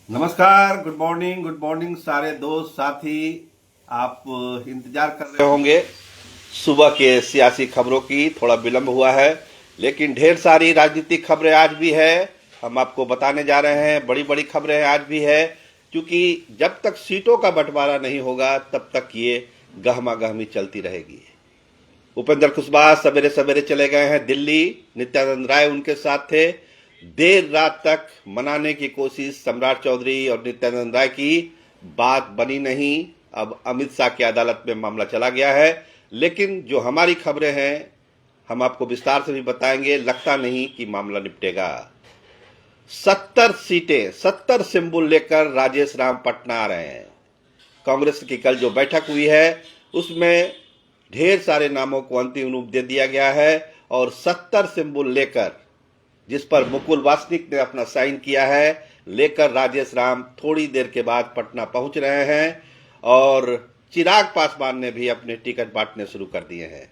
नमस्कार, good morning सारे दोस्त साथी। आप इंतजार कर रहे होंगे सुबह के सियासी खबरों की। थोड़ा विलंब हुआ है, लेकिन ढेर सारी राजनीतिक खबरें आज भी है। हम आपको बताने जा रहे हैं, बड़ी बड़ी खबरें आज भी है, क्योंकि जब तक सीटों का बंटवारा नहीं होगा तब तक ये गहमा गहमी चलती रहेगी। उपेंद्र कुशवाहा सवेरे सवेरे चले गए हैं दिल्ली। नित्यानंद राय उनके साथ थे। देर रात तक मनाने की कोशिश सम्राट चौधरी और नित्यानंद राय की, बात बनी नहीं। अब अमित शाह की अदालत में मामला चला गया है, लेकिन जो हमारी खबरें हैं हम आपको विस्तार से भी बताएंगे। लगता नहीं कि मामला निपटेगा। 70 सीटें, 70 सिंबल लेकर राजेश राम पटना आ रहे हैं। कांग्रेस की कल जो बैठक हुई है उसमें ढेर सारे नामों को अंतिम रूप दे दिया गया है, और 70 सिंबल लेकर, जिस पर मुकुल वासनिक ने अपना साइन किया है, लेकर राजेश राम थोड़ी देर के बाद पटना पहुंच रहे हैं। और चिराग पासवान ने भी अपने टिकट बांटने शुरू कर दिए हैं।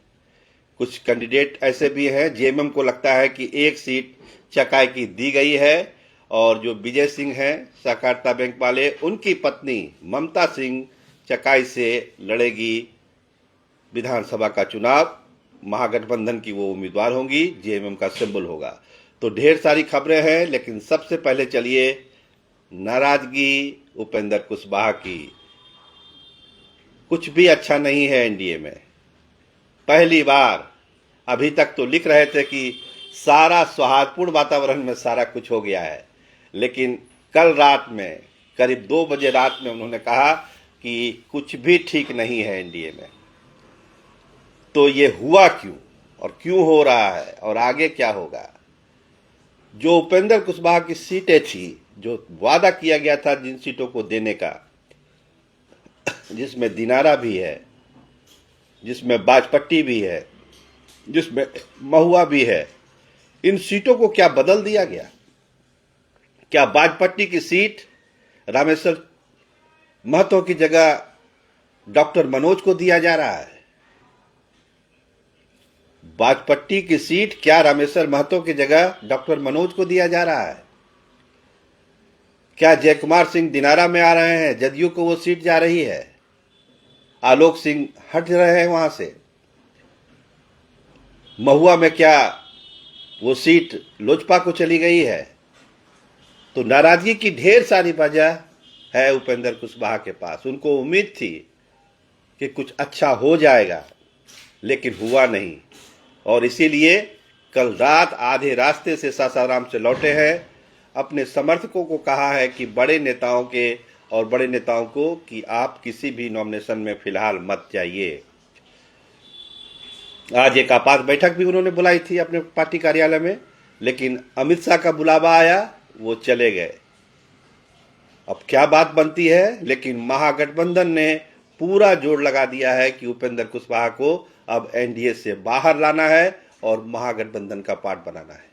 कुछ कैंडिडेट ऐसे भी हैं, जेएमएम को लगता है कि एक सीट चकाई की दी गई है, और जो विजय सिंह हैं सहकारिता बैंक वाले, उनकी पत्नी ममता सिंह चकाई से लड़ेगी विधानसभा का चुनाव। महागठबंधन की वो उम्मीदवार होंगी, जेएमएम का सिंबल होगा। तो ढेर सारी खबरें हैं, लेकिन सबसे पहले चलिए नाराजगी उपेंद्र कुशवाहा की। कुछ भी अच्छा नहीं है एनडीए में। पहली बार, अभी तक तो लिख रहे थे कि सारा सौहार्दपूर्ण वातावरण में सारा कुछ हो गया है, लेकिन कल रात में करीब 2 बजे रात में उन्होंने कहा कि कुछ भी ठीक नहीं है एनडीए में। तो ये हुआ क्यों और क्यों हो रहा है और आगे क्या होगा? जो उपेंद्र कुशवाहा की सीटें थी, जो वादा किया गया था जिन सीटों को देने का, जिसमें दिनारा भी है, जिसमें बाजपट्टी भी है, जिसमें महुआ भी है, इन सीटों को क्या बदल दिया गया? क्या बाजपट्टी की सीट रामेश्वर महतो की जगह डॉक्टर मनोज को दिया जा रहा है? बाजपट्टी की सीट क्या रामेश्वर महतो की जगह डॉक्टर मनोज को दिया जा रहा है? क्या जयकुमार सिंह दिनारा में आ रहे हैं, जदयू को वो सीट जा रही है? आलोक सिंह हट रहे हैं वहां से? महुआ में क्या वो सीट लोजपा को चली गई है? तो नाराजगी की ढेर सारी वजह है उपेंद्र कुशवाहा के पास। उनको उम्मीद थी कि कुछ अच्छा हो जाएगा, लेकिन हुआ नहीं, और इसीलिए कल रात आधे रास्ते से सासाराम से लौटे हैं। अपने समर्थकों को कहा है कि बड़े नेताओं को कि आप किसी भी नॉमिनेशन में फिलहाल मत जाइए। आज एक आपात बैठक भी उन्होंने बुलाई थी अपने पार्टी कार्यालय में, लेकिन अमित शाह का बुलावा आया, वो चले गए। अब क्या बात बनती है, लेकिन महागठबंधन ने पूरा जोर लगा दिया है कि उपेंद्र कुशवाहा को अब एनडीए से बाहर लाना है और महागठबंधन का पार्ट बनाना है।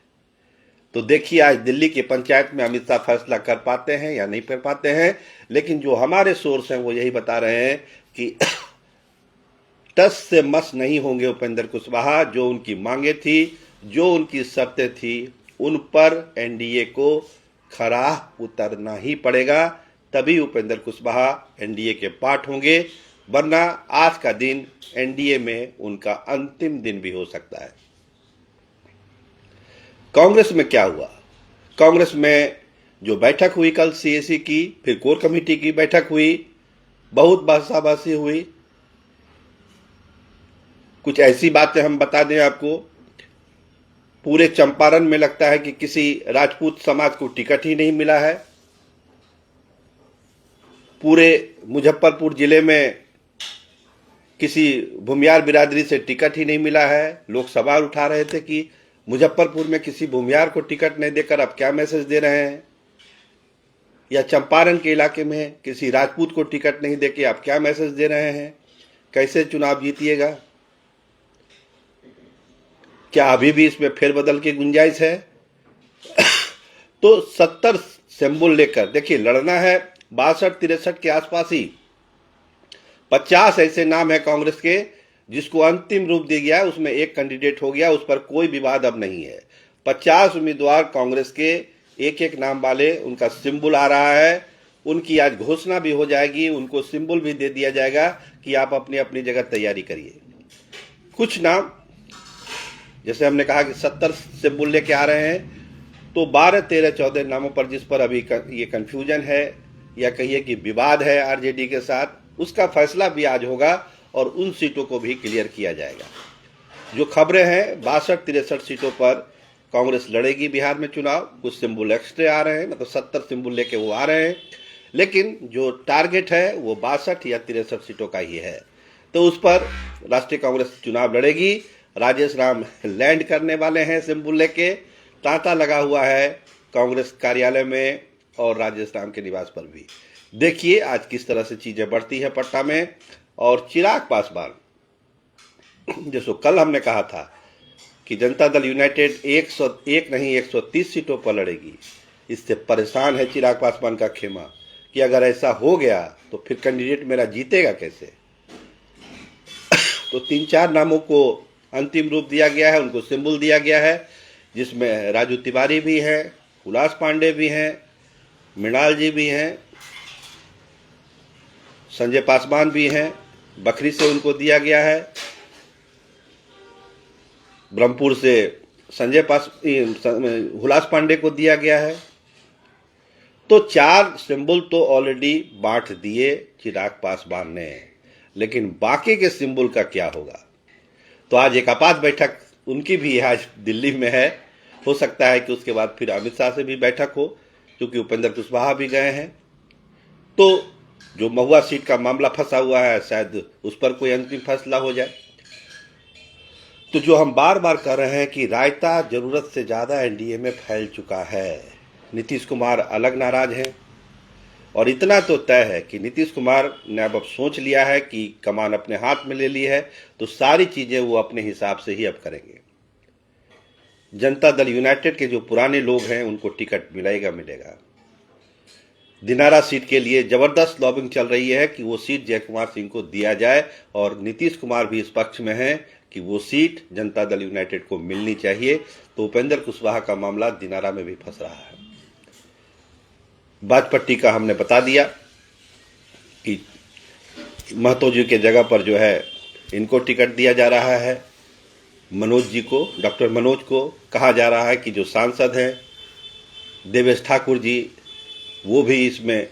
तो देखिए आज दिल्ली की पंचायत में अमित शाह फैसला कर पाते हैं या नहीं कर पाते हैं, लेकिन जो हमारे सोर्स हैं वो यही बता रहे हैं कि टस से मस नहीं होंगे उपेंद्र कुशवाहा। जो उनकी मांगे थी, जो उनकी शर्तें थी, उन पर एनडीए को खरा उतरना ही पड़ेगा, तभी उपेंद्र कुशवाहा एनडीए के पार्ट होंगे, वरना आज का दिन एनडीए में उनका अंतिम दिन भी हो सकता है। कांग्रेस में क्या हुआ? कांग्रेस में जो बैठक हुई कल सीएसी की, फिर कोर कमेटी की बैठक हुई, बहुत बहसाबासी हुई। कुछ ऐसी बातें हम बता दें आपको, पूरे चंपारण में लगता है कि किसी राजपूत समाज को टिकट ही नहीं मिला है। पूरे मुजफ्फरपुर जिले में किसी भूमियार बिरादरी से टिकट ही नहीं मिला है। लोग सवाल उठा रहे थे कि मुजफ्फरपुर में किसी भूमियार को टिकट नहीं देकर अब क्या मैसेज दे रहे हैं, या चंपारण के इलाके में किसी राजपूत को टिकट नहीं देके आप क्या मैसेज दे रहे हैं, कैसे चुनाव जीतिएगा? क्या अभी भी इसमें फेरबदल की गुंजाइश है? तो 70 सिंबल लेकर देखिए लड़ना है। 62-63 के आसपास ही 50 ऐसे नाम है कांग्रेस के जिसको अंतिम रूप दिया गया है। उसमें एक कैंडिडेट हो गया, उस पर कोई विवाद अब नहीं है। 50 उम्मीदवार कांग्रेस के, एक एक नाम वाले, उनका सिंबल आ रहा है, उनकी आज घोषणा भी हो जाएगी, उनको सिंबल भी दे दिया जाएगा कि आप अपनी अपनी जगह तैयारी करिए। कुछ नाम जैसे हमने कहा कि 70 सिंबल लेके आ रहे हैं, तो 12, 13, 14 नामों पर जिस पर अभी ये कंफ्यूजन है या कहिए कि विवाद है आरजेडी के साथ, उसका फैसला भी आज होगा और उन सीटों को भी क्लियर किया जाएगा। जो खबरें हैं 62-63 सीटों पर कांग्रेस लड़ेगी बिहार में चुनाव। कुछ सिंबल एक्स्ट्रा आ रहे हैं, मतलब 70 सिंबल लेके वो आ रहे हैं, लेकिन जो टारगेट है वो 62 या 63 सीटों का ही है। तो उस पर राष्ट्रीय कांग्रेस चुनाव लड़ेगी। राजेश राम लैंड करने वाले हैं सिंबल लेके, तांता लगा हुआ है कांग्रेस कार्यालय में और राजेश राम के निवास पर भी। देखिए आज किस तरह से चीजें बढ़ती है पटना में। और चिराग पासवान, जैसो कल हमने कहा था कि जनता दल यूनाइटेड 101 नहीं 130 सीटों पर लड़ेगी, इससे परेशान है चिराग पासवान का खेमा कि अगर ऐसा हो गया तो फिर कैंडिडेट मेरा जीतेगा कैसे। तो 3-4 नामों को अंतिम रूप दिया गया है, उनको सिंबल दिया गया है, जिसमें राजू तिवारी भी हैं, हुलास पांडे भी हैं, मृणाल जी भी हैं, संजय पासवान भी हैं, बखरी से उनको दिया गया है, ब्रह्मपुर से हुलास पांडे को दिया गया है। तो 4 सिंबल तो ऑलरेडी बांट दिए चिराग पासवान ने, लेकिन बाकी के सिंबल का क्या होगा। तो आज एक आपात बैठक उनकी भी आज दिल्ली में है। हो सकता है कि उसके बाद फिर अमित शाह से भी बैठक हो, क्योंकि उपेंद्र कुशवाहा भी गए हैं। तो जो महुआ सीट का मामला फंसा हुआ है, शायद उस पर कोई अंतिम फैसला हो जाए। तो जो हम बार बार कह रहे हैं कि रायता जरूरत से ज्यादा एनडीए में फैल चुका है। नीतीश कुमार अलग नाराज हैं, और इतना तो तय है कि नीतीश कुमार ने अब सोच लिया है कि कमान अपने हाथ में ले ली है, तो सारी चीजें वो अपने हिसाब से ही अब करेंगे। जनता दल यूनाइटेड के जो पुराने लोग हैं उनको टिकट मिलेगा। दिनारा सीट के लिए जबरदस्त लॉबिंग चल रही है कि वो सीट जयकुमार सिंह को दिया जाए, और नीतीश कुमार भी इस पक्ष में हैं कि वो सीट जनता दल यूनाइटेड को मिलनी चाहिए। तो उपेंद्र कुशवाहा का मामला दिनारा में भी फंस रहा है। बाजपट्टी का हमने बता दिया कि महतो जी के जगह पर जो है इनको टिकट दिया जा रहा है। मनोज जी को, डॉक्टर मनोज को कहा जा रहा है कि जो सांसद हैं देवेश ठाकुर जी, वो भी इसमें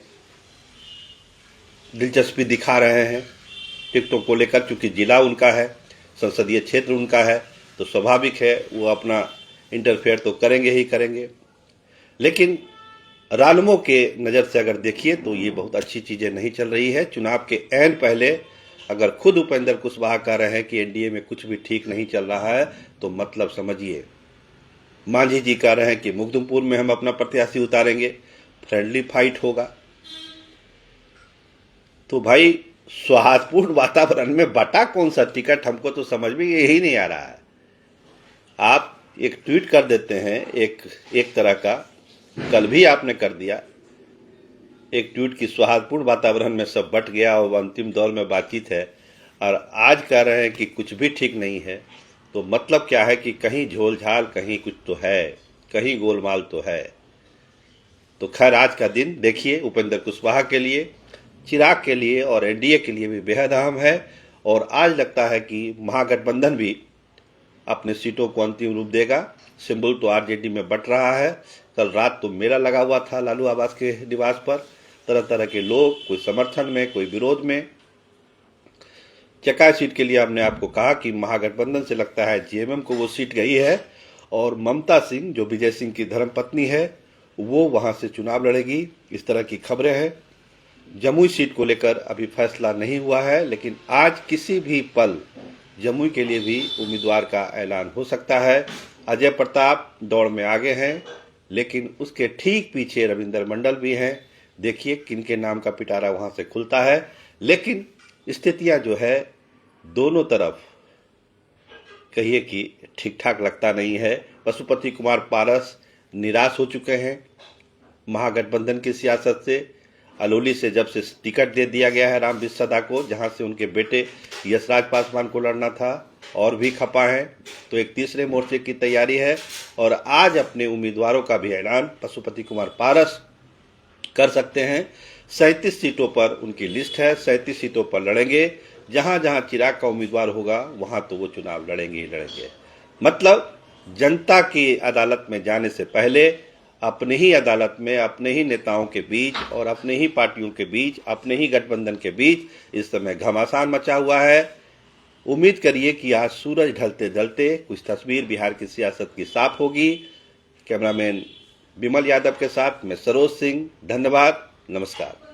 दिलचस्पी दिखा रहे हैं टिकटों को लेकर, क्योंकि जिला उनका है, संसदीय क्षेत्र उनका है, तो स्वाभाविक है वो अपना इंटरफेयर तो करेंगे ही करेंगे। लेकिन रालमो के नज़र से अगर देखिए तो ये बहुत अच्छी चीज़ें नहीं चल रही है। चुनाव के ऐन पहले अगर खुद उपेंद्र कुशवाहा कह रहे हैं कि एनडीए में कुछ भी ठीक नहीं चल रहा है, तो मतलब समझिए। मांझी जी कह रहे हैं कि मुगदुमपुर में हम अपना प्रत्याशी उतारेंगे, फ्रेंडली फाइट होगा। तो भाई सौहार्दपूर्ण वातावरण में बटा कौन सा टिकट, हमको तो समझ में यही नहीं आ रहा है। आप एक ट्वीट कर देते हैं एक तरह का, कल भी आपने कर दिया एक ट्वीट की सौहार्दपूर्ण वातावरण में सब बट गया और अंतिम दौर में बातचीत है, और आज कह रहे हैं कि कुछ भी ठीक नहीं है। तो मतलब क्या है कि कहीं झोलझाल, कहीं कुछ तो है, कहीं गोलमाल तो है। तो खैर आज का दिन देखिए उपेंद्र कुशवाहा के लिए, चिराग के लिए और एनडीए के लिए भी बेहद अहम है। और आज लगता है कि महागठबंधन भी अपने सीटों को अंतिम रूप देगा। सिंबल तो आरजेडी में बट रहा है। कल रात तो मेला लगा हुआ था लालू आबास के निवास पर, तरह तरह के लोग, कोई समर्थन में, कोई विरोध में। चकाई सीट के लिए हमने आपको कहा कि महागठबंधन से लगता है जेएमएम को वो सीट गई है, और ममता सिंह जो विजय सिंह की धर्मपत्नी है वो वहां से चुनाव लड़ेगी, इस तरह की खबरें हैं। जमुई सीट को लेकर अभी फैसला नहीं हुआ है, लेकिन आज किसी भी पल जमुई के लिए भी उम्मीदवार का ऐलान हो सकता है। अजय प्रताप दौड़ में आगे हैं, लेकिन उसके ठीक पीछे रविंदर मंडल भी हैं। देखिए किनके नाम का पिटारा वहां से खुलता है। लेकिन स्थितियां जो है दोनों तरफ कहिए कि ठीक ठाक लगता नहीं है। पशुपति कुमार पारस निराश हो चुके हैं महागठबंधन की सियासत से। अलौली से जब से टिकट दे दिया गया है रामविश सदा को, जहां से उनके बेटे यशराज पासवान को लड़ना था, और भी खपा है, तो एक तीसरे मोर्चे की तैयारी है। और आज अपने उम्मीदवारों का भी ऐलान पशुपति कुमार पारस कर सकते हैं। 37 सीटों पर उनकी लिस्ट है, 37 सीटों पर लड़ेंगे। जहां जहां चिराग का उम्मीदवार होगा वहां तो वो चुनाव लड़ेंगे ही लड़ेंगे। मतलब जनता की अदालत में जाने से पहले अपने ही अदालत में अपने ही नेताओं के बीच और अपने ही पार्टियों के बीच, अपने ही गठबंधन के बीच इस समय घमासान मचा हुआ है। उम्मीद करिए कि आज सूरज ढलते ढलते कुछ तस्वीर बिहार की सियासत की साफ होगी। कैमरामैन विमल यादव के साथ मैं सरोज सिंह, धन्यवाद, नमस्कार।